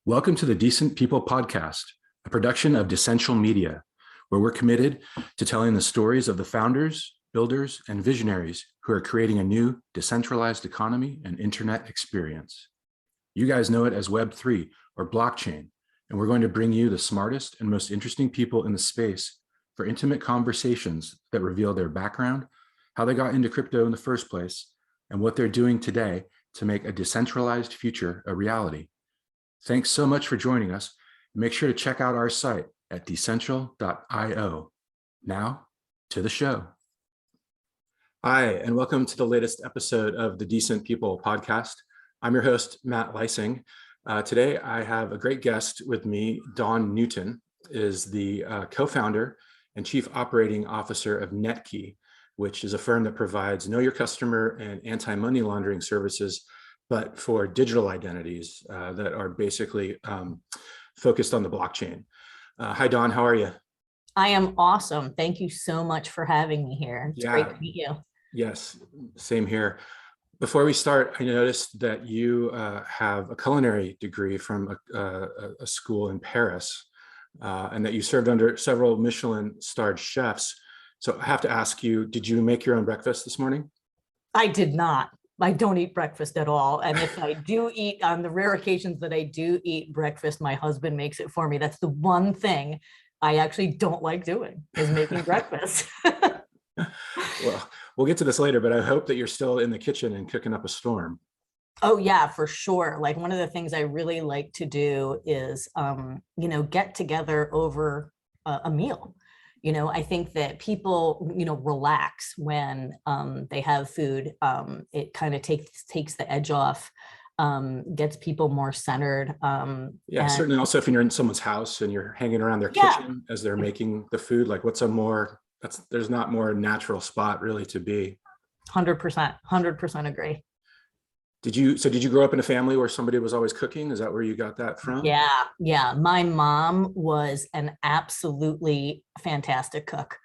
Welcome to the Decent People podcast, a production of Decentral Media, where we're committed to telling the stories of the founders, builders, and visionaries who are creating a new decentralized economy and internet experience. You guys know it as Web3 or blockchain, and we're going to bring you the smartest and most interesting people in the space for intimate conversations that reveal their background, how they got into crypto in the first place, and what they're doing today to make a decentralized future a reality. Thanks so much for joining us. Make sure to check out our site at decentral.io. Now to the show. Hi, and welcome to the latest episode of the Decent People podcast. I'm your host, Matt Leising. Today, I have a great guest with me. Dawn Newton is the co-founder and chief operating officer of Netkey, which is a firm that provides know your customer and anti-money laundering services, but for digital identities that are basically focused on the blockchain. Hi, Dawn, how are you? I am awesome. Thank you so much for having me here. It's great to meet you. Yes, same here. Before we start, I noticed that you have a culinary degree from a school in Paris, and that you served under several Michelin-starred chefs. So I have to ask you, did you make your own breakfast this morning? I did not. I don't eat breakfast at all. And if I do eat, on the rare occasions that I do eat breakfast, my husband makes it for me. That's the one thing I actually don't like doing, is making breakfast. Well, we'll get to this later, but I hope that you're still in the kitchen and cooking up a storm. Oh yeah, for sure. Like, one of the things I really like to do is, get together over a meal. I think that people, relax when they have food. It kind of takes the edge off, gets people more centered. Yeah, certainly. Also, if you're in someone's house and you're hanging around their kitchen as they're making the food, like there's not more natural spot really to be. 100% agree. Did you grow up in a family where somebody was always cooking? Is that where you got that from? Yeah. My mom was an absolutely fantastic cook,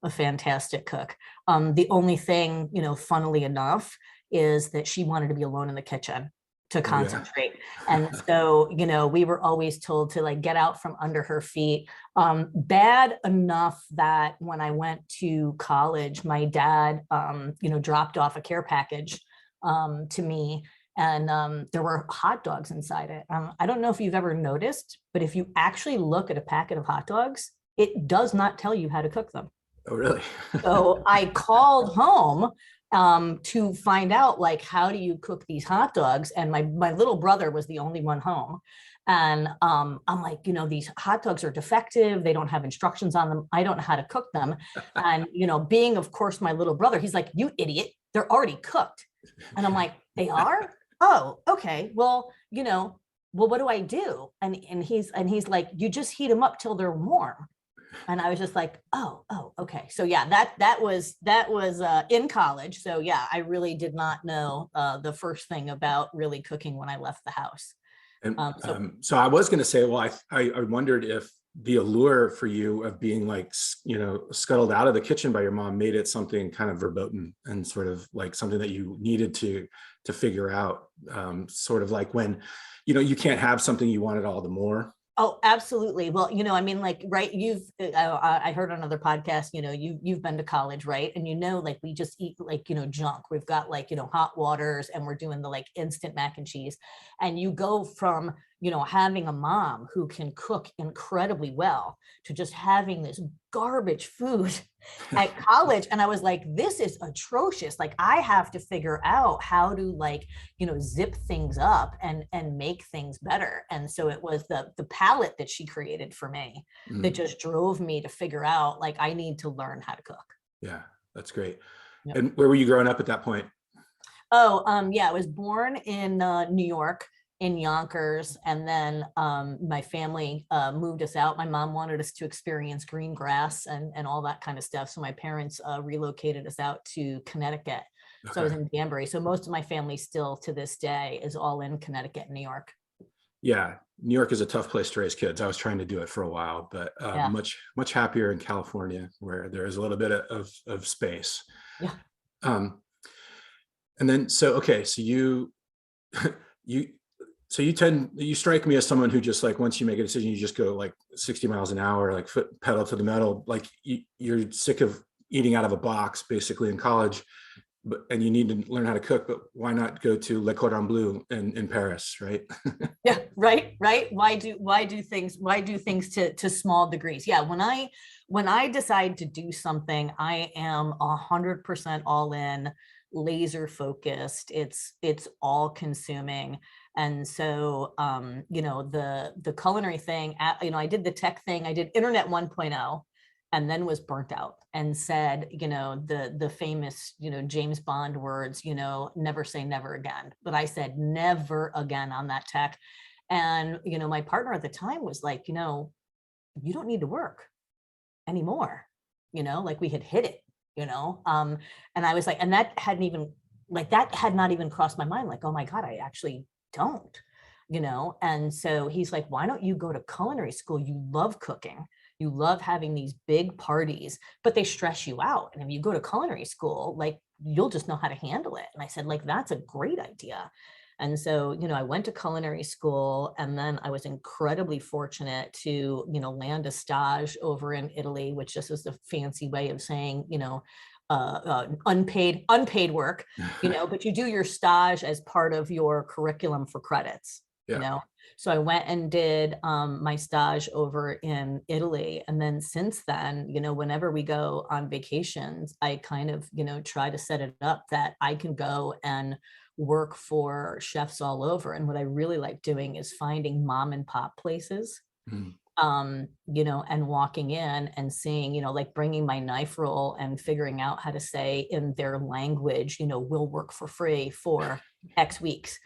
a fantastic cook. The only thing, funnily enough, is that she wanted to be alone in the kitchen to concentrate. And so, we were always told to get out from under her feet. Bad enough that when I went to college, my dad, dropped off a care package to me, and there were hot dogs inside it. I don't know if you've ever noticed, but if you actually look at a packet of hot dogs, it does not tell you how to cook them. Oh, really? So I called home to find out, how do you cook these hot dogs? And my little brother was the only one home. And I'm like, these hot dogs are defective. They don't have instructions on them. I don't know how to cook them. And, being, of course, my little brother, he's like, you idiot, they're already cooked. And I'm like, they are? Oh, okay. Well, what do I do? And he's like, you just heat them up till they're warm. And I was just like, oh, okay. So yeah, that was in college. So yeah, I really did not know the first thing about really cooking when I left the house. And so I was going to say, well, I wondered if the allure for you of being scuttled out of the kitchen by your mom made it something kind of verboten and sort of like something that you needed to figure out, sort of like when, you can't have something you wanted all the more. Oh, absolutely. Well, right. I heard on other podcasts, you've been to college, right? And, we just eat junk. We've got hot waters, and we're doing the instant mac and cheese. And you go from, having a mom who can cook incredibly well to just having this garbage food at college. And I was like, this is atrocious. I have to figure out how to zip things up and make things better. And so it was the palette that she created for me that just drove me to figure out I need to learn how to cook. Yeah, that's great. Yep. And where were you growing up at that point? Oh, I was born in New York, in Yonkers, and then my family moved us out. My mom wanted us to experience green grass and all that kind of stuff. So my parents relocated us out to Connecticut. Okay. So I was in Danbury. So most of my family still to this day is all in Connecticut, New York. Yeah, New York is a tough place to raise kids. I was trying to do it for a while, but much happier in California, where there is a little bit of space. Yeah. And then, so you So you strike me as someone who just like, once you make a decision, you just go like 60 miles an hour, like foot pedal to the metal. Like you're sick of eating out of a box basically in college, and you need to learn how to cook, but why not go to Le Cordon Bleu in Paris, right? Yeah, right. Why do things to small degrees? Yeah, when I decide to do something, I am 100% all in, laser focused. It's all consuming. And so, the culinary thing, I did the tech thing, I did internet 1.0, and then was burnt out and said, the famous, James Bond words, never say never again. But I said never again on that tech. And, my partner at the time was like, you don't need to work anymore. Like we had hit it, and I was like, and that had not even crossed my mind. Like, oh my God, I actually don't, and so he's like, why don't you go to culinary school? You love cooking, you love having these big parties, but they stress you out, and if you go to culinary school, like, you'll just know how to handle it. And I said, like, that's a great idea. And so, I went to culinary school, and then I was incredibly fortunate to, land a stage over in Italy, which just is the fancy way of saying, unpaid work, but you do your stage as part of your curriculum for credits, Yeah. So I went and did my stage over in Italy. And then since then, whenever we go on vacations, I kind of, try to set it up that I can go and work for chefs all over. And what I really like doing is finding mom and pop places, Mm. And walking in and seeing, like bringing my knife roll and figuring out how to say in their language, we'll work for free for X weeks,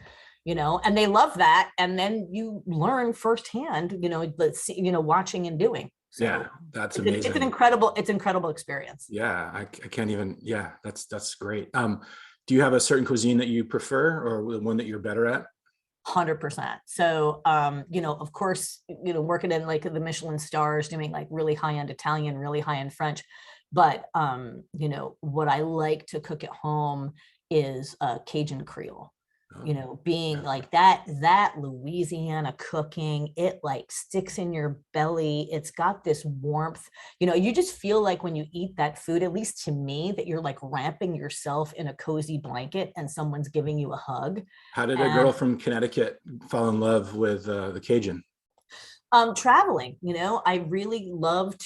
and they love that. And then you learn firsthand, watching and doing. So Yeah, that's amazing. It's incredible experience. Yeah, I can't even, yeah, that's great. Do you have a certain cuisine that you prefer, or one that you're better at? 100%. So, of course, working in like the Michelin stars, doing like really high-end Italian, really high-end French. But, what I like to cook at home is Cajun Creole. Being like that Louisiana cooking, it like sticks in your belly. It's got this warmth, you just feel like when you eat that food, at least to me, that you're like wrapping yourself in a cozy blanket and someone's giving you a hug. How did a girl from Connecticut fall in love with the Cajun? Traveling, I love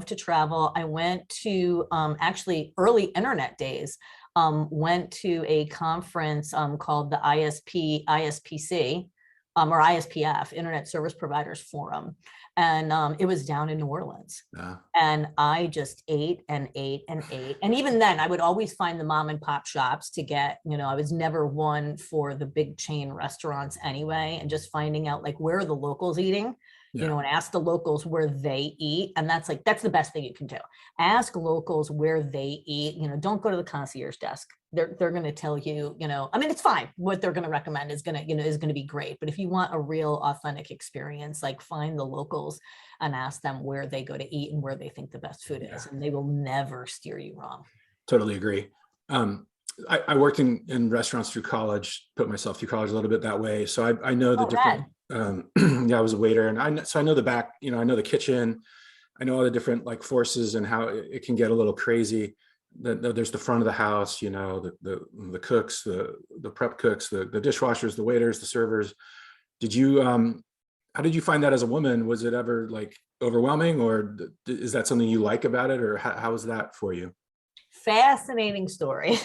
to travel. I went to actually early internet days, went to a conference called the ISPC, or ISPF, Internet Service Providers Forum. And it was down in New Orleans. And I just ate and ate and ate. And even then, I would always find the mom and pop shops to get, I was never one for the big chain restaurants anyway. And just finding out like, where are the locals eating? And ask the locals where they eat. And that's the best thing you can do. Ask locals where they eat, don't go to the concierge desk. They're going to tell you, it's fine. What they're going to recommend is going to be great. But if you want a real authentic experience, like find the locals and ask them where they go to eat and where they think the best food is. And they will never steer you wrong. Totally agree. I worked in restaurants through college, put myself through college a little bit that way. So I know the different, yeah, I was a waiter, and I know the back, I know the kitchen, I know all the different like forces and how it can get a little crazy. There's the front of the house, the cooks, the prep cooks, the dishwashers, the waiters, the servers. How did you find that as a woman? Was it ever like overwhelming, or is that something you like about it, or how was that for you? Fascinating story.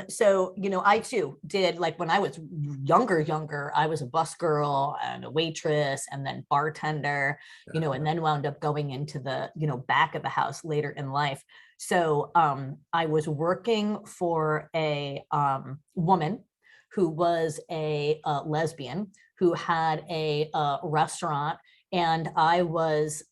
So, I too did, like when I was younger, I was a bus girl and a waitress and then bartender, and then wound up going into the, back of the house later in life. So I was working for a woman who was a lesbian who had a restaurant. And I was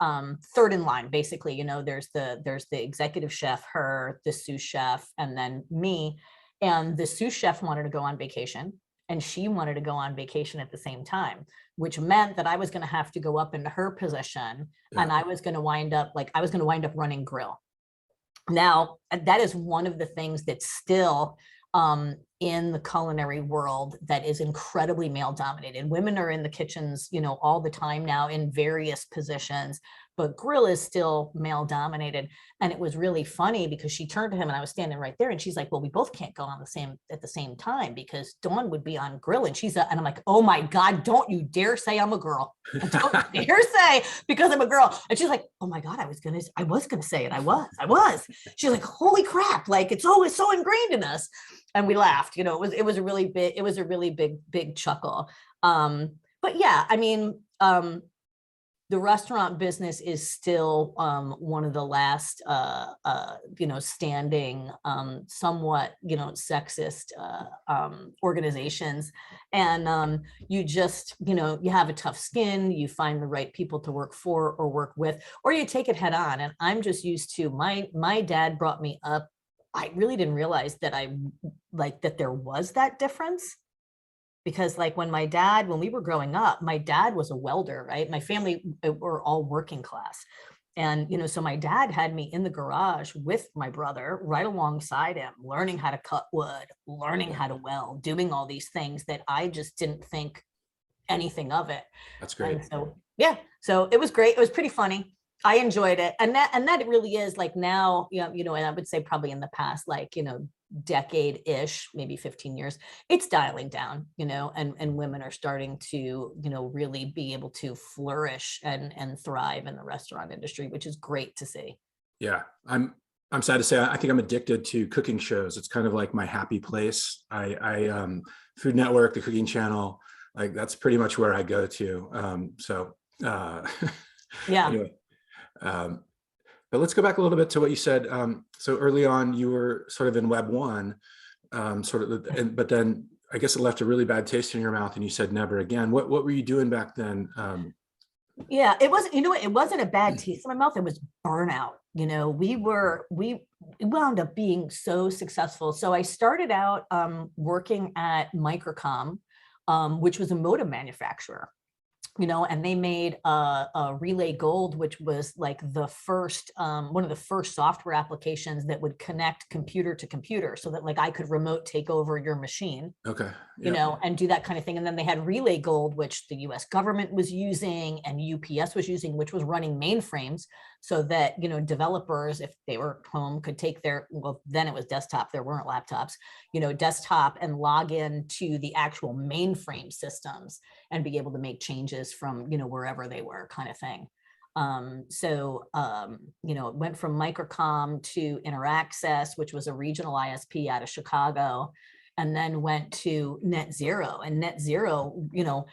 third in line, basically. There's the executive chef, her, the sous chef, and then me. And the sous chef wanted to go on vacation, and she wanted to go on vacation at the same time, which meant that I was going to have to go up into her position, and I was going to wind up running grill. Now, that is one of the things that still in the culinary world that is incredibly male dominated. Women are in the kitchens, all the time now in various positions, but grill is still male dominated. And it was really funny because she turned to him and I was standing right there and she's like, well, we both can't go on at the same time because Dawn would be on grill and and I'm like, oh my God, don't you dare say I'm a girl. Don't you dare say because I'm a girl. And she's like, oh my God, I was gonna say it. I was. She's like, holy crap. Like it's always so ingrained in us. And we laughed, it was a really big chuckle. But yeah, I mean, the restaurant business is still one of the last, standing, somewhat, sexist organizations. And you just, you have a tough skin, you find the right people to work for or work with, or you take it head on. And I'm just used to, my dad brought me up. I really didn't realize that that there was that difference. Because like when we were growing up, my dad was a welder, right? My family were all working class. And, so my dad had me in the garage with my brother right alongside him, learning how to cut wood, learning how to weld, doing all these things that I just didn't think anything of it. That's great. And so, yeah, so it was great. It was pretty funny. I enjoyed it. And that it really is like now, and I would say probably in the past, like, decade-ish, maybe 15 years, it's dialing down, and women are starting to, really be able to flourish and thrive in the restaurant industry, which is great to see. Yeah, I'm sad to say, I think I'm addicted to cooking shows. It's kind of like my happy place. I Food Network, the cooking channel, like that's pretty much where I go to. Yeah. Anyway, but let's go back a little bit to what you said. So early on, you were sort of in Web 1, but then I guess it left a really bad taste in your mouth and you said never again. What were you doing back then? Yeah, it wasn't, it wasn't a bad taste in my mouth. It was burnout. We wound up being so successful. So I started out working at Microcom, which was a modem manufacturer. And they made a Relay Gold, which was like the first, one of the first software applications that would connect computer to computer so that like I could remote take over your machine. Okay. And do that kind of thing. And then they had Relay Gold, which the US government was using and UPS was using, which was running mainframes so that, developers, if they were home, could take then it was desktop, there weren't laptops, desktop and log in to the actual mainframe systems and be able to make changes from, wherever they were kind of thing. It went from Microcom to Interaccess, which was a regional ISP out of Chicago, and then went to NetZero. And NetZero,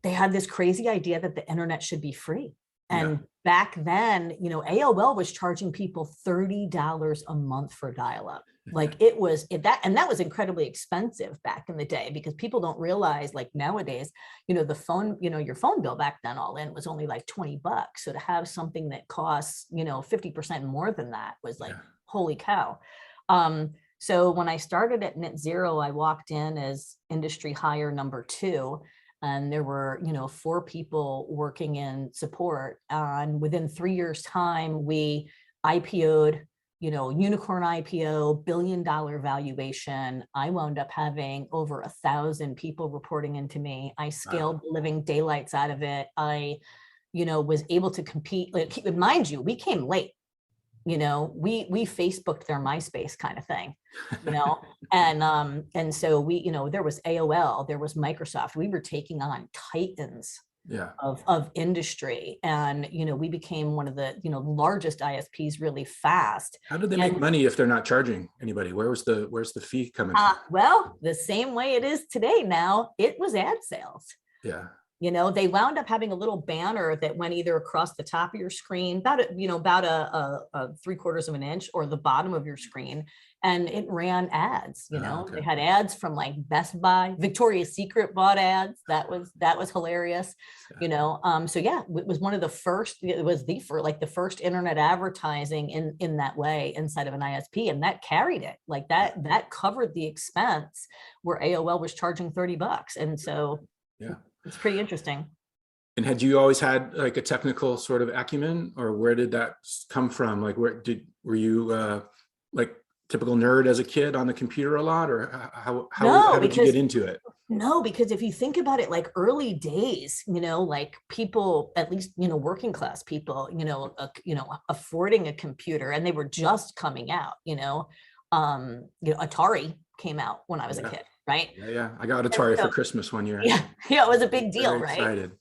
they had this crazy idea that the internet should be free. And back then, AOL was charging people $30 a month for dial-up. Like that was incredibly expensive back in the day because people don't realize like nowadays, the phone, your phone bill back then all in was only like $20. So to have something that costs, 50% more than that was like, holy cow. So when I started at NetZero, I walked in as industry hire number 2, and there were, 4 people working in support. And within 3 years' time, we IPO'd, unicorn IPO, $1 billion valuation. I wound up having over 1,000 people reporting into me. I scaled the living daylights out of it. I, was able to compete. Like, mind you, we came late. We Facebooked their MySpace kind of thing, and so we, there was AOL, there was Microsoft. We were taking on titans of industry, and we became one of the largest ISPs really fast. How did they make money if they're not charging anybody? Where's the fee coming from? Well, the same way it is today now, it was ad sales. Yeah. They wound up having a little banner that went either across the top of your screen, about a 3/4 of an inch, or the bottom of your screen, and it ran ads. They had ads from like Best Buy, Victoria's Secret bought ads. That was hilarious. So yeah, it was one of the first. It was the first internet advertising in that way inside of an ISP, and that carried it. Like that covered the expense where AOL was charging $30, and so yeah. It's pretty interesting. And had you always had like a technical sort of acumen, or where did that come from? Like, were you like typical nerd as a kid on the computer a lot, or how No, did you get into it? No, because if you think about it, like early days, like people, at least, working class people, affording a computer, and they were just coming out, Atari came out when I was a kid, right? Yeah. I got Atari for Christmas one year. Yeah, it was a big deal, Very right? excited.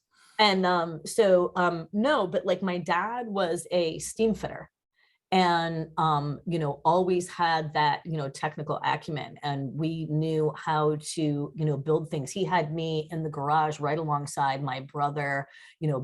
And no, but like my dad was a steam fitter, and always had that technical acumen, and we knew how to build things. He had me in the garage right alongside my brother,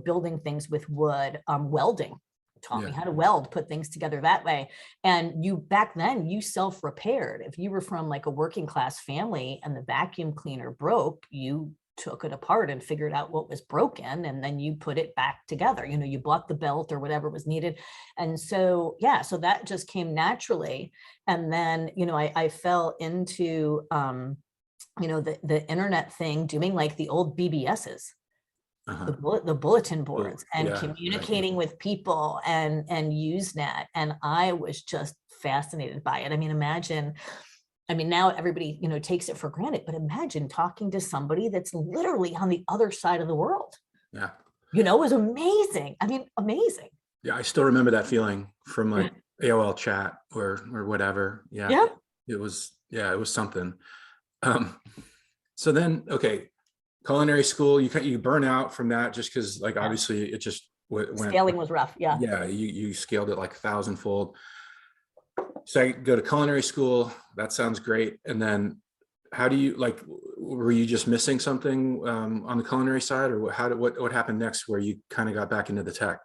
building things with wood, welding, taught me how to weld, put things together that way. And back then you self-repaired. If you were from like a working class family and the vacuum cleaner broke, you took it apart and figured out what was broken, and then you put it back together. You bought the belt or whatever was needed. And so, so that just came naturally. And then, I fell into, the internet thing, doing like the old BBSs, the bulletin boards, and communicating with people, and Usenet. And I was just fascinated by it. I mean, now everybody, takes it for granted, but imagine talking to somebody that's literally on the other side of the world. Yeah. It was amazing. I mean, amazing. Yeah. I still remember that feeling from like AOL chat or whatever. Yeah. Yeah. It was something. So then, okay. Culinary school, you burn out from that just because like, obviously it just went. Scaling was rough. Yeah. Yeah. You scaled it like 1,000-fold. So I go to culinary school. That sounds great. And then how do you, like, were you just missing something on the culinary side, or what happened next where you kind of got back into the tech?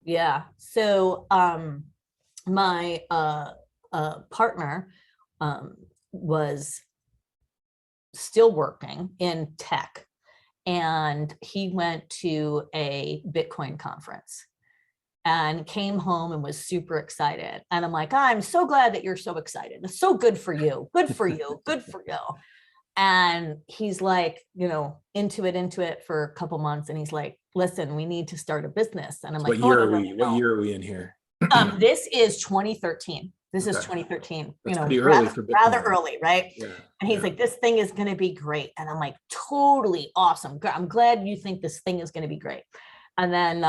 Yeah. So my partner was still working in tech, and he went to a Bitcoin conference and came home and was super excited. And I'm like, I'm so glad that you're so excited. It's so good for you. Good for you. Good for you. And he's like, into it for a couple months. And he's like, listen, we need to start a business. And I'm like, what year are we in here? This is 2013. This is 2013. That's pretty early for Bitcoin. Rather early, right? Yeah. And he's like, this thing is going to be great. And I'm like, totally awesome. I'm glad you think this thing is going to be great. And then,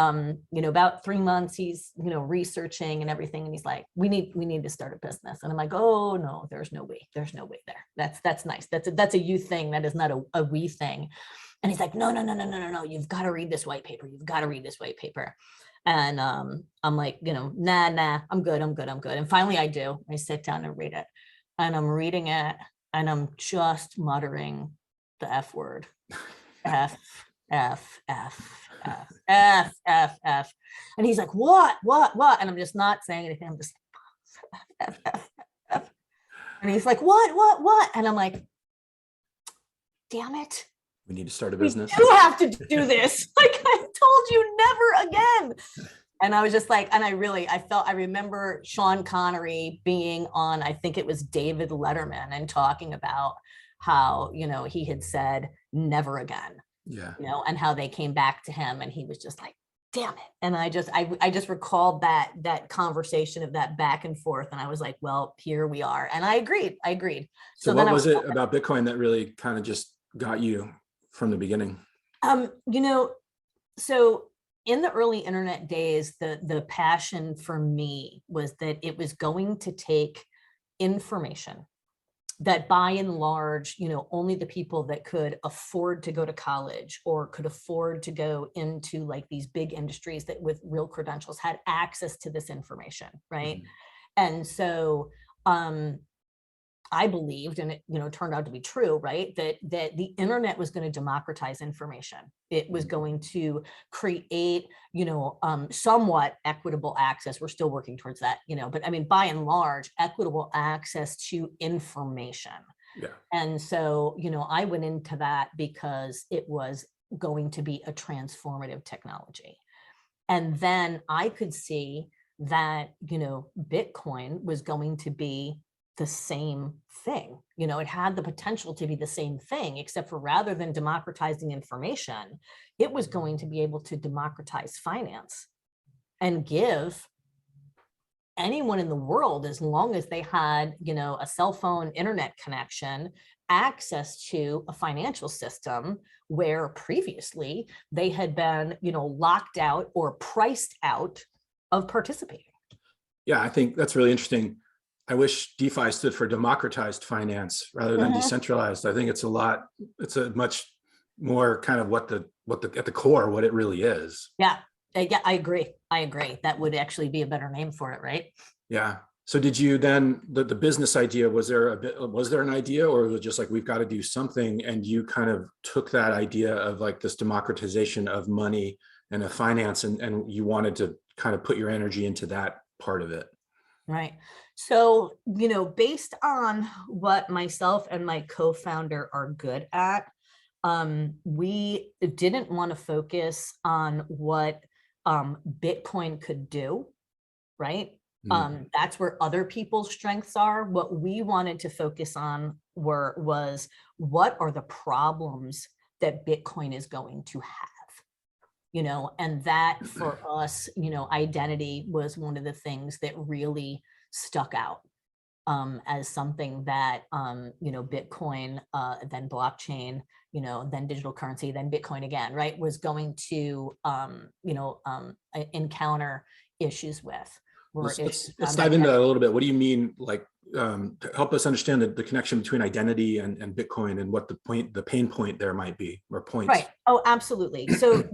about 3 months, he's, researching and everything. And he's like, we need to start a business. And I'm like, oh no, there's no way. There's no way there. That's nice. That's a you thing. That is not a we thing. And he's like, no. You've got to read this white paper. You've got to read this white paper. And I'm like, nah, I'm good. And finally I do. I sit down and read it, and I'm reading it, and I'm just muttering the F word. F. And he's like, what? And I'm just not saying anything. I'm just F. And he's like, what? And I'm like, damn it. We need to start a business. You have to do this. Like, I told you, never again. And I was just like, and I remember Sean Connery being on, I think it was David Letterman, and talking about how, he had said never again. Yeah. And how they came back to him, and he was just like, damn it. And I just recalled that conversation of that back and forth. And I was like, well, here we are. And I agreed. So what was it about Bitcoin that really kind of just got you from the beginning? So in the early internet days, the passion for me was that it was going to take information that by and large, only the people that could afford to go to college or could afford to go into like these big industries that with real credentials had access to this information, right? Mm-hmm. And so I believed, and it turned out to be true, right, that the internet was going to democratize information. It was going to create somewhat equitable access. We're still working towards that, but I mean, by and large, equitable access to information. Yeah. And so I went into that because it was going to be a transformative technology. And then I could see that Bitcoin was going to be the same thing. It had the potential to be the same thing, except for rather than democratizing information, it was going to be able to democratize finance and give anyone in the world, as long as they had, a cell phone internet connection, access to a financial system where previously they had been, locked out or priced out of participating. Yeah, I think that's really interesting. I wish DeFi stood for democratized finance rather than decentralized. I think it's a much more kind of what at the core, what it really is. Yeah, I agree. That would actually be a better name for it, right? Yeah. So did you then, the business idea, was there an idea, or was it just like, we've got to do something, and you kind of took that idea of like this democratization of money and of finance, and you wanted to kind of put your energy into that part of it? Right. So, based on what myself and my co-founder are good at, we didn't want to focus on what Bitcoin could do, right? That's where other people's strengths are. What we wanted to focus on was what are the problems that Bitcoin is going to have, and that for us, identity was one of the things that really stuck out as something that, Bitcoin, then blockchain, then digital currency, then Bitcoin again, right, was going to, encounter issues with. Let's dive into that a little bit. What do you mean, like, help us understand the connection between identity and Bitcoin, and what the pain point there might be, or points? Right. Oh, absolutely. So,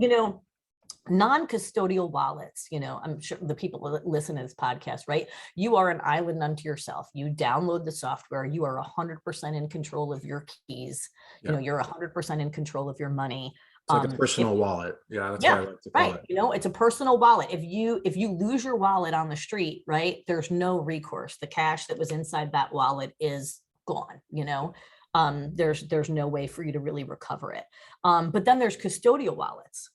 non-custodial wallets, I'm sure the people that listen to this podcast, right? You are an island unto yourself. You download the software. You are 100% in control of your keys. Yeah. You're 100% in control of your money. It's like a personal wallet. Yeah, that's what I like to call it. It's a personal wallet. If you lose your wallet on the street, right, there's no recourse. The cash that was inside that wallet is gone. There's no way for you to really recover it. But then there's custodial wallets.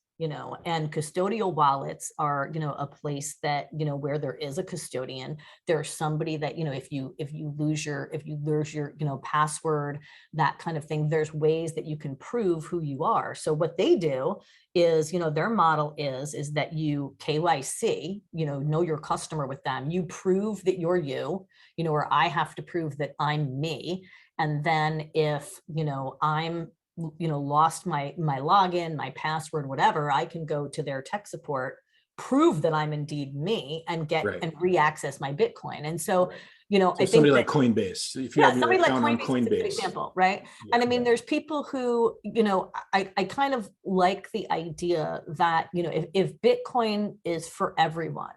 And custodial wallets are, a place that, where there is a custodian, there's somebody that, if you lose your, password, that kind of thing, there's ways that you can prove who you are. So what they do is, their model is that you KYC, know your customer with them, you prove that you're you, or I have to prove that I'm me. And then if, I'm lost my login, my password, whatever, I can go to their tech support, prove that I'm indeed me, and get and re-access my Bitcoin. And so, so I think somebody like Coinbase, if you have your account on Coinbase, example, right? Yeah. And I mean, there's people who, I kind of like the idea that, if Bitcoin is for everyone,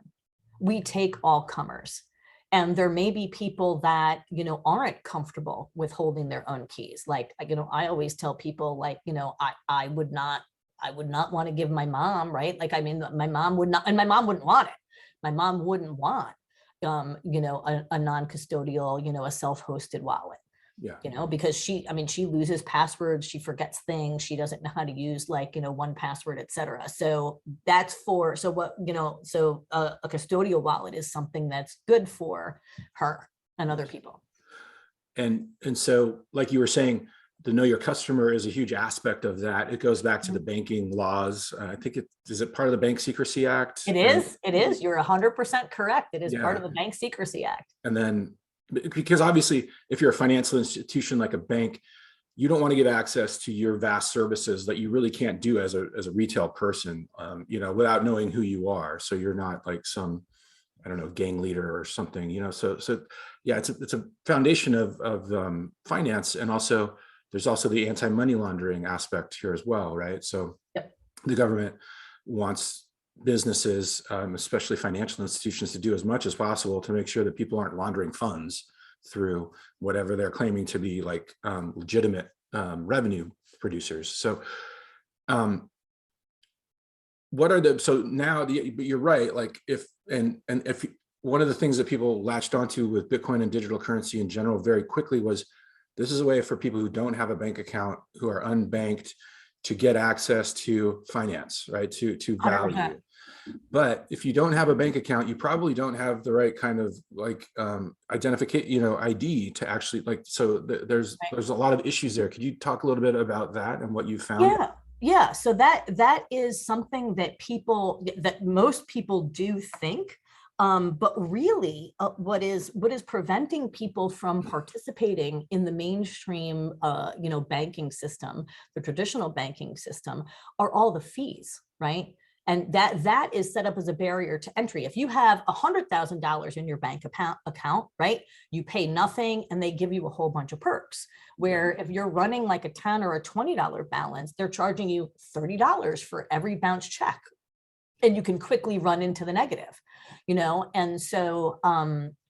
we take all comers. And there may be people that, aren't comfortable with holding their own keys. Like, I always tell people, like, I would not want to give my mom, right? Like, I mean, my mom would not, and my mom wouldn't want it. My mom wouldn't want, a non-custodial, a self-hosted wallet. Yeah. Because she loses passwords, she forgets things, she doesn't know how to use, like, 1Password, et cetera. So that's a custodial wallet is something that's good for her and other people. And so, like you were saying, the know your customer is a huge aspect of that. It goes back to the banking laws. I think is it part of the Bank Secrecy Act? It is. You're 100% correct. It is part of the Bank Secrecy Act. And then, because obviously, if you're a financial institution like a bank, you don't want to get access to your vast services that you really can't do as a retail person, without knowing who you are. So you're not like some, I don't know, gang leader or something, So yeah, it's a foundation of finance, and also there's also the anti-money laundering aspect here as well, right? So the government wants businesses, especially financial institutions, to do as much as possible to make sure that people aren't laundering funds through whatever they're claiming to be like legitimate revenue producers. So but you're right, like if one of the things that people latched onto with Bitcoin and digital currency in general very quickly was, this is a way for people who don't have a bank account, who are unbanked, to get access to finance, right? To value. 100%. But if you don't have a bank account, you probably don't have the right kind of like identification, ID to actually so there's a lot of issues there. Could you talk a little bit about that and what you found? Yeah. So that is something that most people do think But really, what is preventing people from participating in the mainstream, banking system, the traditional banking system, are all the fees, right? And that is set up as a barrier to entry. If you have $100,000 in your bank account, right, you pay nothing and they give you a whole bunch of perks. Where if you're running like a $10 or a $20 balance, they're charging you $30 for every bounce check. And you can quickly run into the negative, and so,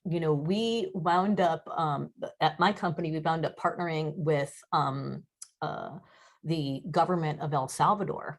we wound up, at my company, we wound up partnering with the government of El Salvador.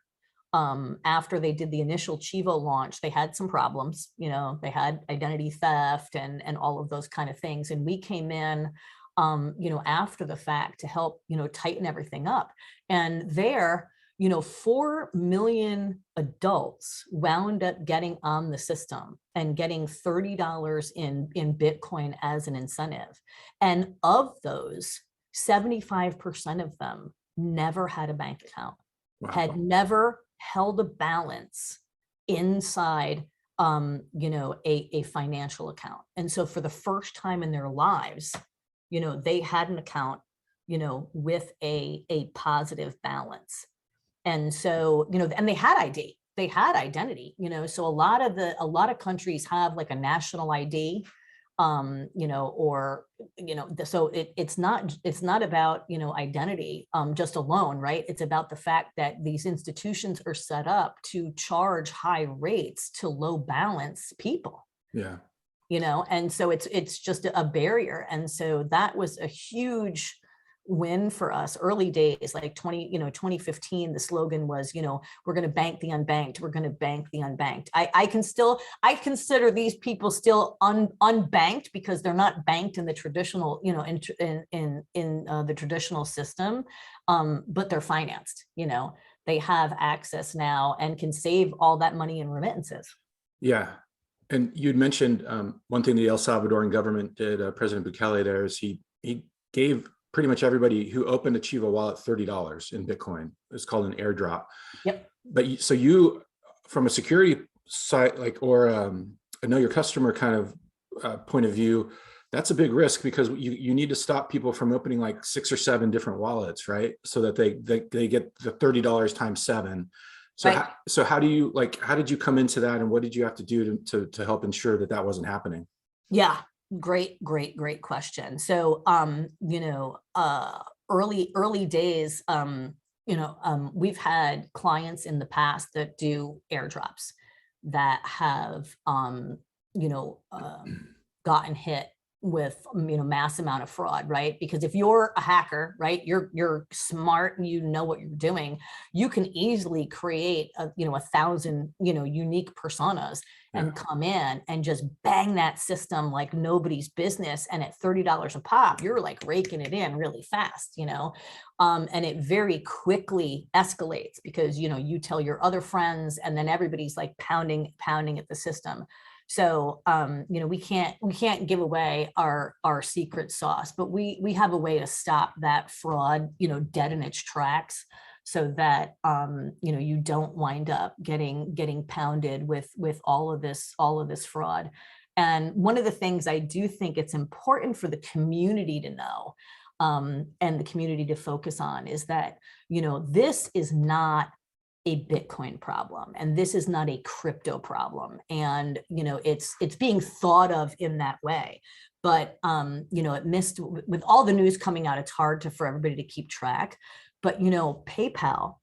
After they did the initial Chivo launch, they had some problems, they had identity theft and all of those kind of things. And we came in, after the fact to help, tighten everything up. And there, 4 million adults wound up getting on the system and getting $30 in Bitcoin as an incentive. And of those, 75% of them never had a bank account, wow, had never held a balance inside a financial account. And so for the first time in their lives, they had an account, with a positive balance. And so, and they had ID, they had identity, so a lot of countries have like a national ID, so it's not about, identity just alone, right? It's about the fact that these institutions are set up to charge high rates to low balance people. Yeah. And so it's just a barrier. And so that was a huge win for us early days, like 2015. The slogan was, we're going to bank the unbanked. We're going to bank the unbanked. I consider these people still unbanked because they're not banked in the traditional, in the traditional system, but they're financed. They have access now and can save all that money in remittances. Yeah. And you'd mentioned one thing the El Salvadoran government did, President Bukele there, is he gave pretty much everybody who opened a Chivo wallet $30 in Bitcoin. It's called an airdrop. Yep. But so you, from a security side, or a know your customer kind of point of view, that's a big risk because you need to stop people from opening like 6 or 7 different wallets, right? So that they get the $30 times 7. So right. How did you come into that, and what did you have to do to help ensure that wasn't happening? Yeah. Great question. So, early days, we've had clients in the past that do airdrops that have, gotten hit with, mass amount of fraud, right? Because if you're a hacker, right, you're smart and you know what you're doing, you can easily create 1,000, unique personas and come in and just bang that system like nobody's business. And at $30 a pop, you're like raking it in really fast, and it very quickly escalates because, you tell your other friends and then everybody's like pounding at the system. So, we can't give away our secret sauce, but we have a way to stop that fraud, dead in its tracks, so that, you don't wind up getting pounded with all of this fraud. And one of the things I do think it's important for the community to know, and the community to focus on, is that, this is not a Bitcoin problem, and this is not a crypto problem. And, it's being thought of in that way. But, with all the news coming out, it's hard for everybody to keep track. But, PayPal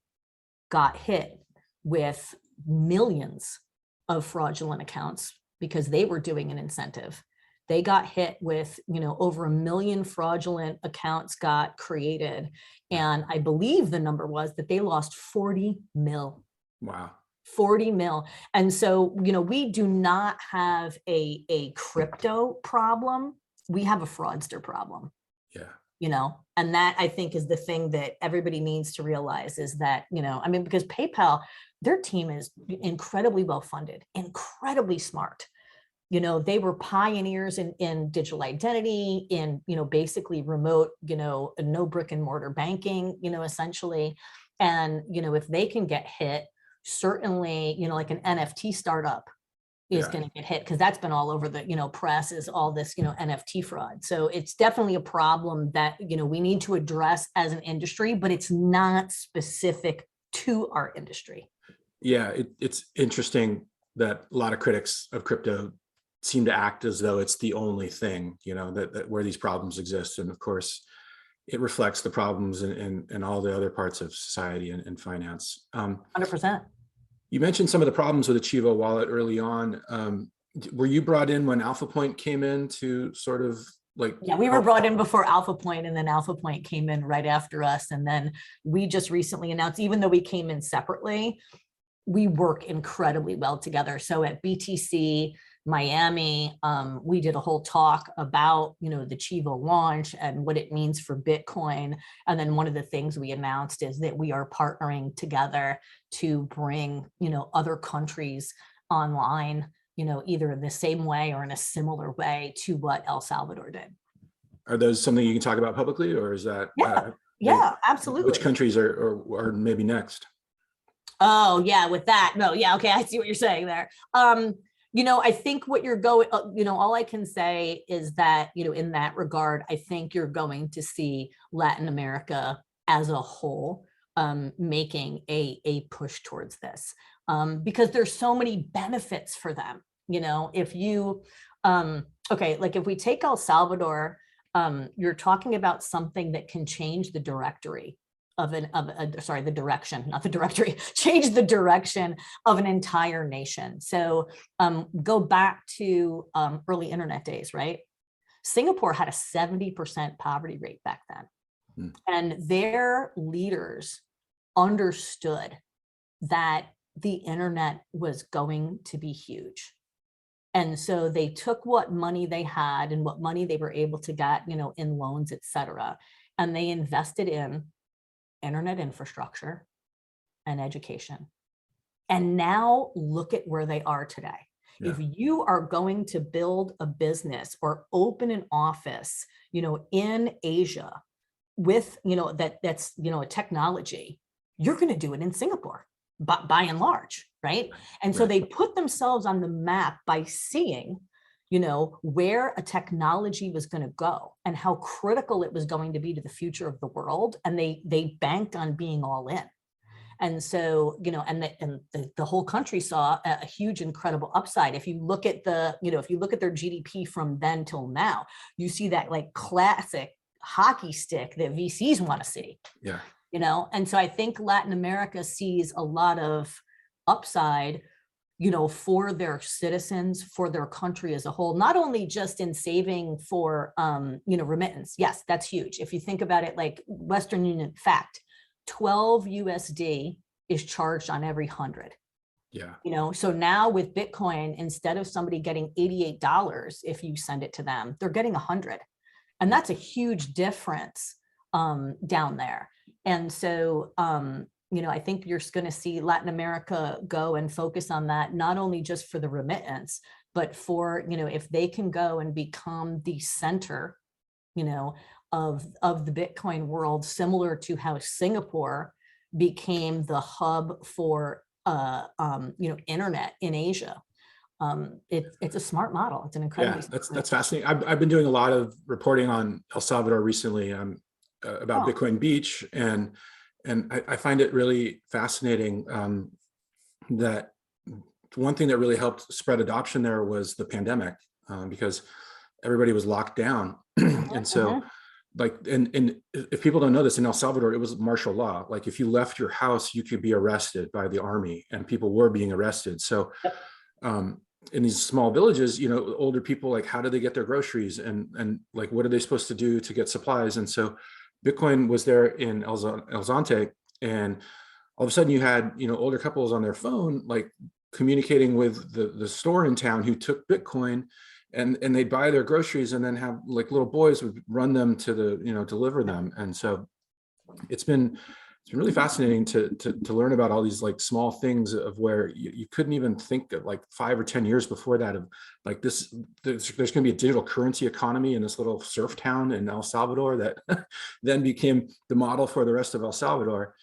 got hit with millions of fraudulent accounts because they were doing an incentive. They got hit with, over 1 million fraudulent accounts got created. And I believe the number was that they lost 40 mil. Wow. 40 mil. And so, we do not have a crypto problem. We have a fraudster problem. Yeah. And that, I think, is the thing that everybody needs to realize, is that, because PayPal, their team is incredibly well funded, incredibly smart. They were pioneers in digital identity, in, basically remote, no brick and mortar banking, essentially. And, if they can get hit, certainly, like an NFT startup, is Yeah. going to get hit, because that's been all over the, press, is all this, NFT fraud. So it's definitely a problem that, we need to address as an industry, but it's not specific to our industry. Yeah, it's interesting that a lot of critics of crypto seem to act as though it's the only thing, that where these problems exist. And of course, it reflects the problems in all the other parts of society and finance. 100%. You mentioned some of the problems with the Chivo wallet early on. Were you brought in when Alpha Point came in to sort of like? Yeah, we were brought in before Alpha Point, and then Alpha Point came in right after us. And then we just recently announced, even though we came in separately, we work incredibly well together. So at BTC Miami, we did a whole talk about, the Chivo launch and what it means for Bitcoin. And then one of the things we announced is that we are partnering together to bring, other countries online, either in the same way or in a similar way to what El Salvador did. Are those something you can talk about publicly, or is that? Yeah, absolutely. Which countries are maybe next? Oh yeah, with that. No, yeah, okay, I see what you're saying there. I think what you're going, all I can say is that, in that regard, I think you're going to see Latin America as a whole making a push towards this, because there's so many benefits for them. If you, like if we take El Salvador, you're talking about something that can change the directory the direction, not the directory, change the direction of an entire nation. So go back to early internet days, right? Singapore had a 70% poverty rate back then. And their leaders understood that the internet was going to be huge. And so they took what money they had and what money they were able to get, in loans, et cetera, and they invested in internet infrastructure and education. And now look at where they are today. Yeah. If you are going to build a business or open an office, in Asia with, that's, a technology, you're going to do it in Singapore, by and large, right? And so they put themselves on the map by seeing, where a technology was going to go and how critical it was going to be to the future of the world. And they banked on being all in. And so, the whole country saw a huge, incredible upside. If you look at their GDP from then till now, you see that like classic hockey stick that VCs want to see. Yeah. And so I think Latin America sees a lot of upside, for their citizens, for their country as a whole, not only just in saving for, remittance. Yes, that's huge. If you think about it, like Western Union, fact, 12 USD is charged on every 100. Yeah. So now with Bitcoin, instead of somebody getting $88, if you send it to them, they're getting 100. And that's a huge difference down there. And so, I think you're going to see Latin America go and focus on that, not only just for the remittance, but for, if they can go and become the center, of the Bitcoin world, similar to how Singapore became the hub for, internet in Asia. It's a smart model. It's an incredibly that's fascinating. I've been doing a lot of reporting on El Salvador recently about Bitcoin Beach, and I find it really fascinating that one thing that really helped spread adoption there was the pandemic, because everybody was locked down. And so and if people don't know this, in El Salvador, it was martial law. Like if you left your house, you could be arrested by the army, and people were being arrested. So in these small villages, older people, like, how do they get their groceries? And like, what are they supposed to do to get supplies? And so Bitcoin was there in El Zonte, and all of a sudden you had, older couples on their phone, like communicating with the store in town who took Bitcoin, and they'd buy their groceries and then have like little boys would run them to the, deliver them. And so it's been really fascinating to learn about all these like small things of where you couldn't even think of, like 5 or 10 years before that, of like there's going to be a digital currency economy in this little surf town in El Salvador that then became the model for the rest of El Salvador.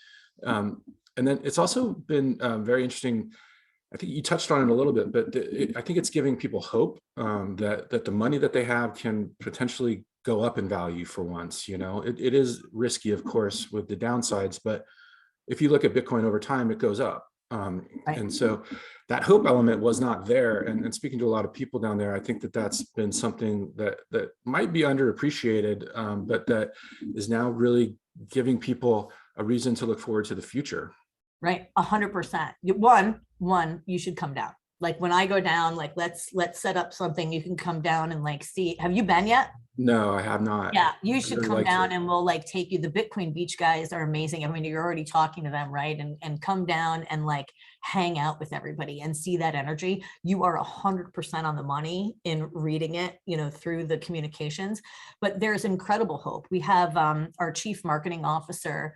And then it's also been very interesting I think you touched on it a little bit, but I think it's giving people hope that the money that they have can potentially go up in value for once. You know, it is risky, of course, with the downsides, but if you look at Bitcoin over time, it goes up. Right. And so that hope element was not there. And speaking to a lot of people down there, I think that that's been something that might be underappreciated, but that is now really giving people a reason to look forward to the future. Right. 100%. One, you should come down. Like when I go down, like let's set up something. You can come down and like see. Have you been yet? No, I have not. Yeah, you should really come like down it. and we'll like take you. The Bitcoin Beach guys are amazing. I mean, you're already talking to them, right? And come down and like hang out with everybody and see that energy. You are 100% on the money in reading it, you know, through the communications. But there's incredible hope. We have our chief marketing officer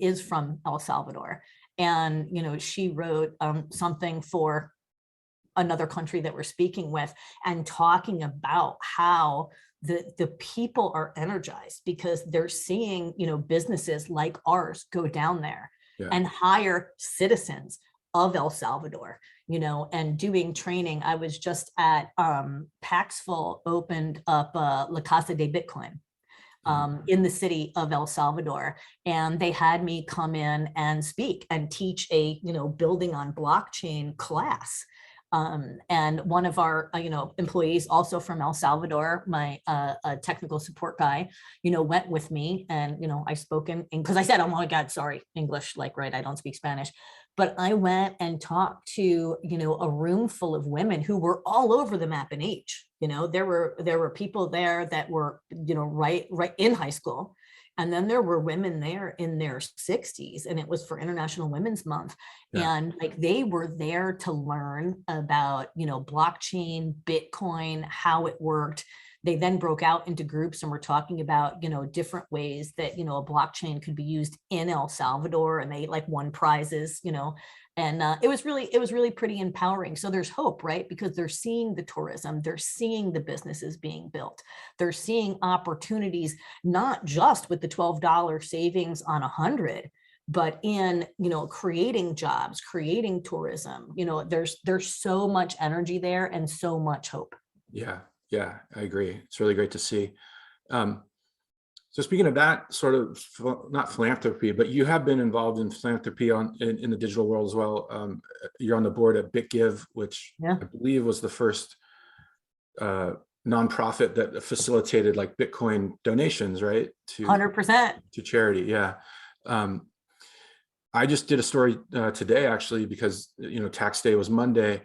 is from El Salvador, and you know, she wrote something for another country that we're speaking with, and talking about how the people are energized because they're seeing, you know, businesses like ours go down there Yeah. and hire citizens of El Salvador, you know, and doing training. I was just at Paxful opened up La Casa de Bitcoin in the city of El Salvador. And they had me come in and speak and teach a, you know, building on blockchain class. And one of our, you know, employees also from El Salvador, my technical support guy, you know, went with me, and, you know, I spoke in, because I said, oh my God, sorry, English, like, right, I don't speak Spanish. But I went and talked to, you know, a room full of women who were all over the map in age. You know, there were people there that were, you know, right in high school. And then there were women there in their 60s, and it was for International Women's Month. Yeah. And like they were there to learn about, you know, blockchain, Bitcoin, how it worked. They then broke out into groups and were talking about, you know, different ways that, you know, a blockchain could be used in El Salvador, and they like won prizes, you know. And it was really pretty empowering. So there's hope, right? Because they're seeing the tourism, they're seeing the businesses being built, they're seeing opportunities, not just with the $12 savings on 100, but in, you know, creating jobs, creating tourism. You know, there's so much energy there and so much hope. Yeah. Yeah, I agree. It's really great to see. So speaking of that sort of, not philanthropy, but you have been involved in philanthropy in the digital world as well. You're on the board at BitGive, which Yeah. I believe was the first nonprofit that facilitated like Bitcoin donations, right? 100%. To charity. Yeah. I just did a story today, actually, because, you know, tax day was Monday,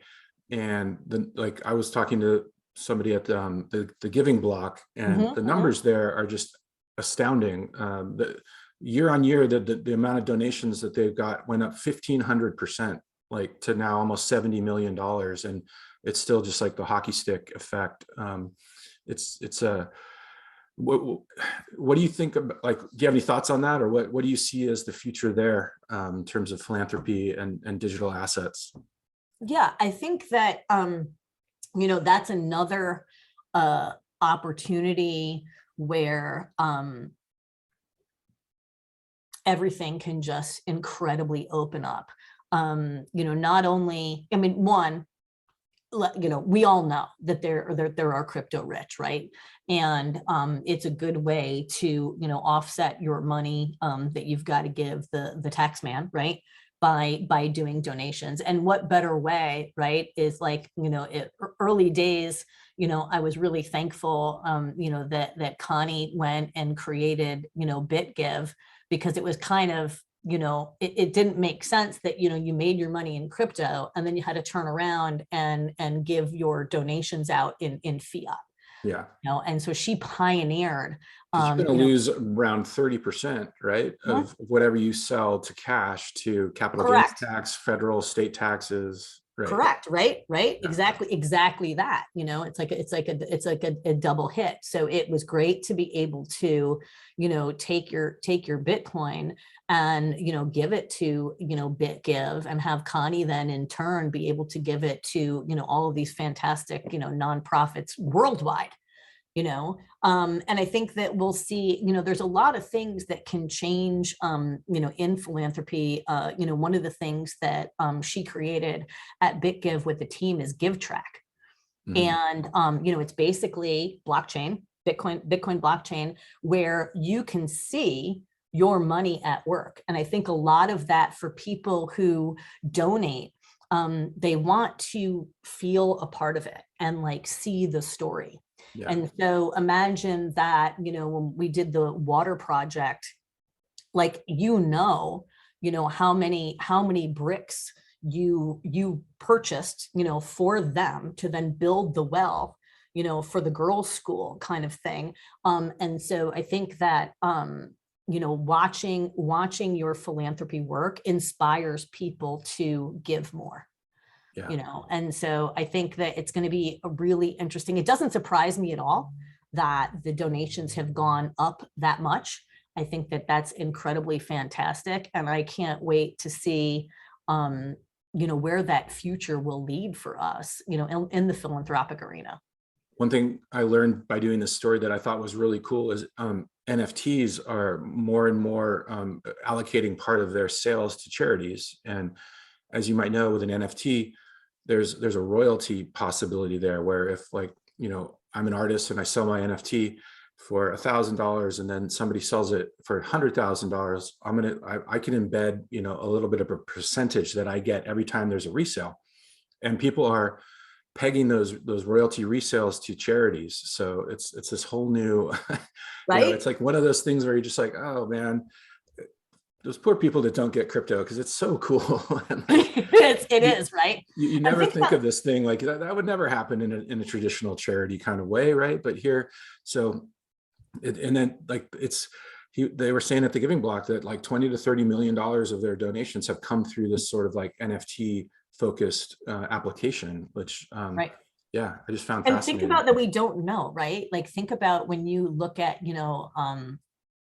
and like I was talking to somebody at the Giving Block, and the numbers there are just astounding. The year on year, the amount of donations that they've got went up 1,500%, like to now almost $70 million, and it's still just like the hockey stick effect. It's a what do you think about, like, do you have any thoughts on that, or what do you see as the future there in terms of philanthropy and digital assets? Yeah, I think that you know, that's another opportunity where everything can just incredibly open up. You know, not only, I mean, one, you know, we all know that there are crypto rich, right? And it's a good way to, you know, offset your money that you've got to give the tax man, right? By doing donations. And what better way, right, is like, you know, early days, you know, I was really thankful, you know, that Connie went and created, you know, BitGive, because it was kind of, you know, it didn't make sense that, you know, you made your money in crypto and then you had to turn around and give your donations out in fiat. Yeah. You know, and so she pioneered. You're going to You know, lose around 30%, right, of whatever you sell to cash to capital gains correct. tax, federal, state taxes. Right. Correct. Right. Yeah. Exactly that. You know, it's like a double hit. So it was great to be able to, you know, take your Bitcoin and, you know, give it to, you know, BitGive, and have Connie then in turn be able to give it to, you know, all of these fantastic, you know, nonprofits worldwide. And I think that we'll see, there's a lot of things that can change, in philanthropy. One of the things that she created at BitGive with the team is GiveTrack. And, it's basically blockchain, Bitcoin blockchain, where you can see your money at work. And I think a lot of that for people who donate, they want to feel a part of it and like see the story. Yeah. And so imagine that, when we did the water project, like, how many bricks you purchased, for them to then build the well, for the girls' school kind of thing. And so I think that, watching your philanthropy work inspires people to give more. Yeah. And so I think that it's going to be a really interesting. It doesn't surprise me at all that the donations have gone up that much. I think that that's incredibly fantastic. And I can't wait to see, where that future will lead for us, in the philanthropic arena. One thing I learned by doing this story that I thought was really cool is NFTs are more and more allocating part of their sales to charities. And as you might know, with an NFT, there's a royalty possibility there where if, like, I'm an artist and I sell my NFT for $1,000 and then somebody sells it for $100,000, I can embed, a little bit of a percentage that I get every time there's a resale. And people are pegging those royalty resales to charities. So it's this whole new, right? It's like one of those things where you're just like, oh man, those poor people that don't get crypto, because it's so cool. It is, right? You never think of this thing like that would never happen in a traditional charity kind of way, right? But here, and then like they were saying at the Giving Block that like $20 to $30 million of their donations have come through this sort of like NFT focused application, which right. Yeah, I just found fascinating. And think about that we don't know, right? Like think about when you look at,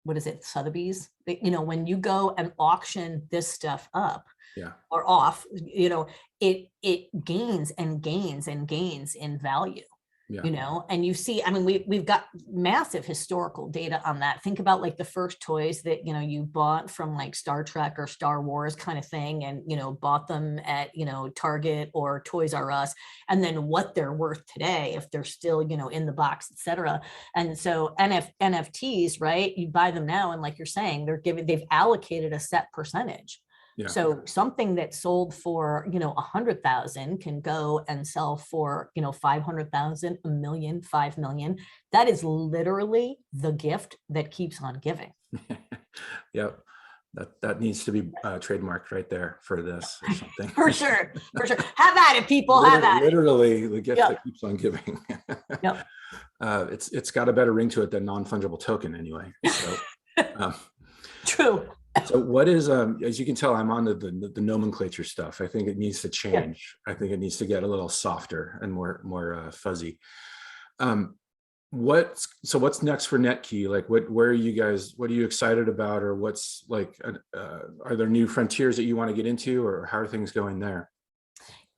what is it, Sotheby's? When you go and auction this stuff up, yeah, or off, it gains and gains and gains in value. Yeah. And you see, I mean, we've got massive historical data on that. Think about like the first toys that, you bought from like Star Trek or Star Wars kind of thing, and, bought them at, Target or Toys R Us, and then what they're worth today, if they're still, in the box, et cetera. And so NFTs, right? You buy them now, and like you're saying, they've allocated a set percentage. Yeah. So something that sold for, 100,000 can go and sell for, 500,000, $1 million, 5 million. That is literally the gift that keeps on giving. Yep. That needs to be trademarked right there for this or something. For sure. Have at it, people. Have at it. Literally the gift that keeps on giving. Yep. It's got a better ring to it than non-fungible token anyway. So, True. So what is, as you can tell, I'm on the nomenclature stuff. I think it needs to change. Yeah. I think it needs to get a little softer and more fuzzy. What's next for Netkey? Like what are you excited about, or what's like, are there new frontiers that you want to get into, or how are things going there?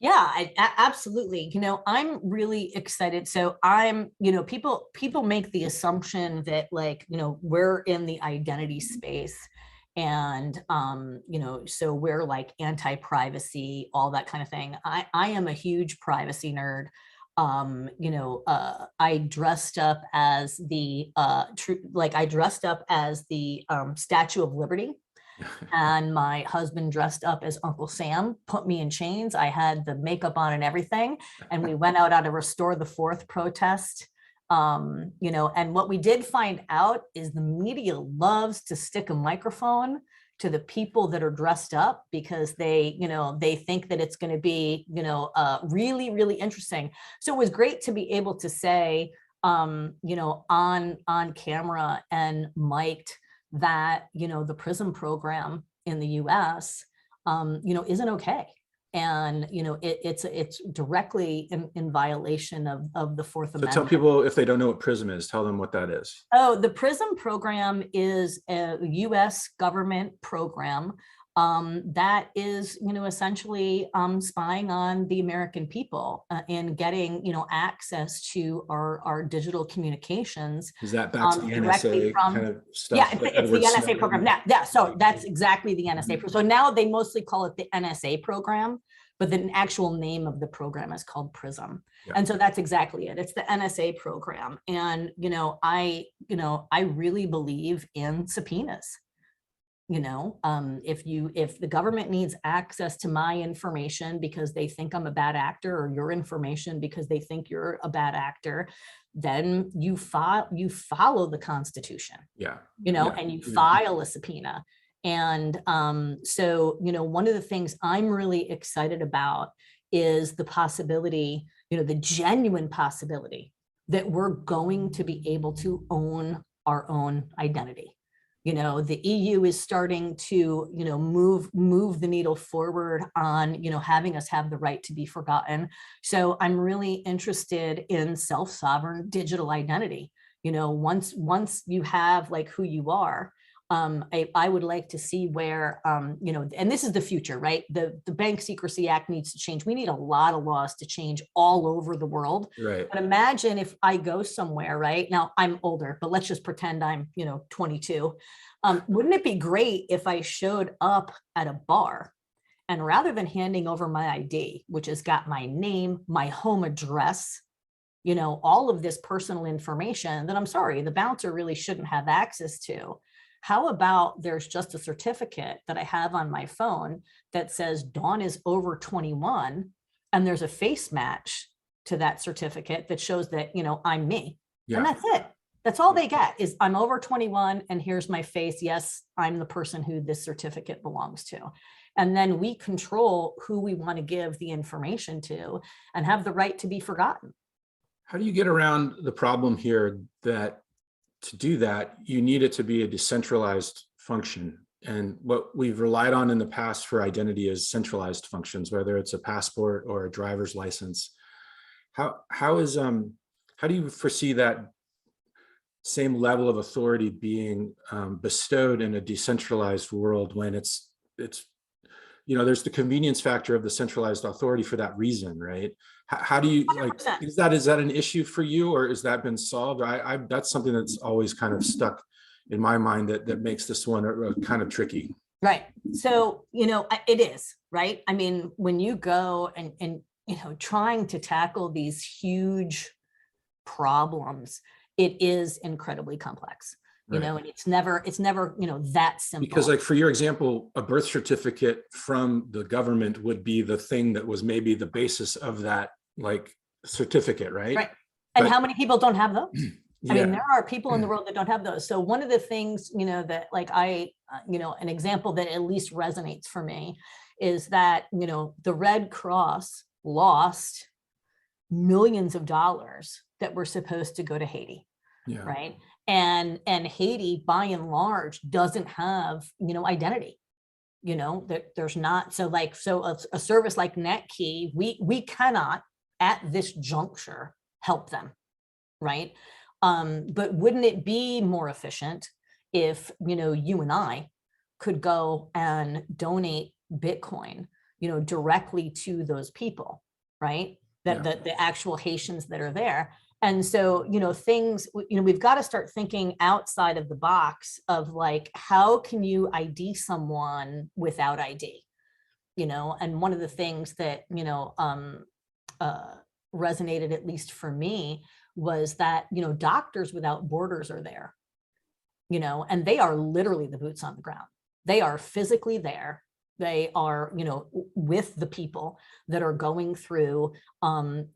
Yeah, absolutely. I'm really excited. So I'm, people make the assumption that like, we're in the identity space. And, so we're like anti-privacy, all that kind of thing. I am a huge privacy nerd. I dressed up as the, Statue of Liberty. And my husband dressed up as Uncle Sam, put me in chains. I had the makeup on and everything. And we went out on a Restore the Fourth protest. And what we did find out is the media loves to stick a microphone to the people that are dressed up, because they think that it's going to be, really, really interesting. So it was great to be able to say, on camera and mic'd that, the PRISM program in the US, isn't okay. And, it's directly in violation of the Fourth Amendment. So tell people, if they don't know what PRISM is, tell them what that is. Oh, the PRISM program is a US government program that is, essentially spying on the American people and getting, access to our digital communications. Is that back to the directly NSA from, kind of stuff? yeah, it's the NSA program. Yeah, so that's exactly the NSA. So now they mostly call it the NSA program, but the actual name of the program is called PRISM. Yeah. And so that's exactly it. It's the NSA program. And, I really believe in subpoenas. If the government needs access to my information because they think I'm a bad actor, or your information because they think you're a bad actor, then you follow the Constitution. Yeah. And you file a subpoena. And so, one of the things I'm really excited about is the possibility, the genuine possibility that we're going to be able to own our own identity. The EU is starting to, move the needle forward on, having us have the right to be forgotten. So I'm really interested in self-sovereign digital identity. Once you have like who you are, I would like to see where, and this is the future, right? The Bank Secrecy Act needs to change. We need a lot of laws to change all over the world. Right. But imagine if I go somewhere, right? Now I'm older, but let's just pretend I'm, 22. Wouldn't it be great if I showed up at a bar and rather than handing over my ID, which has got my name, my home address, all of this personal information that I'm sorry, the bouncer really shouldn't have access to. How about there's just a certificate that I have on my phone that says Dawn is over 21, and there's a face match to that certificate that shows that, I'm me. Yeah. And that's it. That's all they get is I'm over 21 and here's my face. Yes, I'm the person who this certificate belongs to. And then we control who we want to give the information to and have the right to be forgotten. How do you get around the problem here that to do that, you need it to be a decentralized function? And what we've relied on in the past for identity is centralized functions, whether it's a passport or a driver's license. How do you foresee that same level of authority being bestowed in a decentralized world when it's there's the convenience factor of the centralized authority for that reason, right? How do you is that an issue for you, or has that been solved? That's something that's always kind of stuck in my mind that makes this one kind of tricky. Right. So, it is, right? I mean, when you go and trying to tackle these huge problems, it is incredibly complex. Right. And it's never, that simple. Because like, for your example, a birth certificate from the government would be the thing that was maybe the basis of that like certificate, right? Right. And how many people don't have those? Yeah. I mean, there are people in the world that don't have those. So one of the things, that like an example that at least resonates for me is that, the Red Cross lost millions of dollars that were supposed to go to Haiti. Yeah. Right. And Haiti, by and large, doesn't have, identity, that there's not. So a service like Netkey, we cannot at this juncture help them. Right. But wouldn't it be more efficient if, you and I could go and donate Bitcoin, directly to those people, right? The actual Haitians that are there. And so, things, we've got to start thinking outside of the box of like, how can you ID someone without ID? And one of the things that, resonated, at least for me, was that, Doctors Without Borders are there, and they are literally the boots on the ground. They are physically there. They are, with the people that are going through, the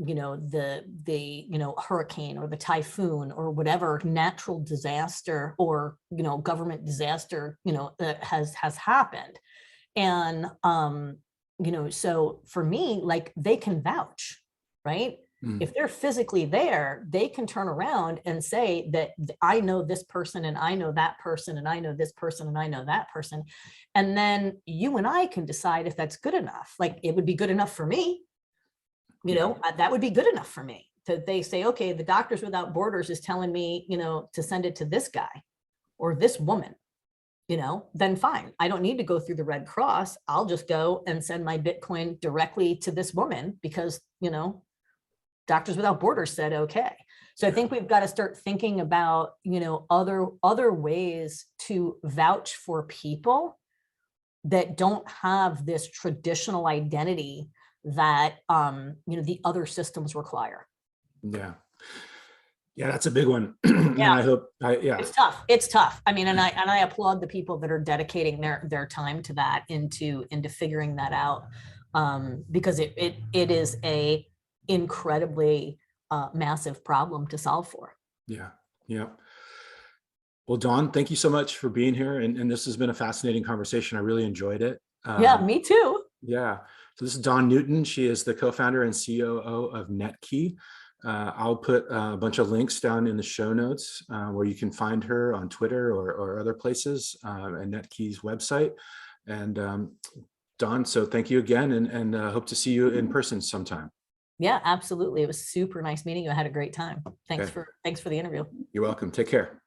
hurricane or the typhoon or whatever natural disaster or, government disaster, that has happened. And, so for me, like, they can vouch, right? If they're physically there, they can turn around and say that I know this person and I know that person and I know this person and I know that person. And then you and I can decide if that's good enough. Like, it would be good enough for me. That would be good enough for me. That they say, okay, the Doctors Without Borders is telling me, to send it to this guy or this woman. then fine. I don't need to go through the Red Cross. I'll just go and send my Bitcoin directly to this woman because, Doctors Without Borders said, okay. So I think we've got to start thinking about, other ways to vouch for people that don't have this traditional identity that, the other systems require. Yeah. Yeah, that's a big one. And Yeah. I hope, It's tough. It's tough. I mean, and I applaud the people that are dedicating their time to that, into figuring that out, because it is a incredibly massive problem to solve for. Yeah. Yeah. Well, Dawn, thank you so much for being here. And this has been a fascinating conversation. I really enjoyed it. Yeah, me too. Yeah. So this is Dawn Newton. She is the co-founder and COO of Netkey. I'll put a bunch of links down in the show notes where you can find her on Twitter or other places, and Netkey's website. And Dawn, so thank you again, and hope to see you in person sometime. Yeah, absolutely. It was super nice meeting you. I had a great time. Thanks for the interview. You're welcome. Take care.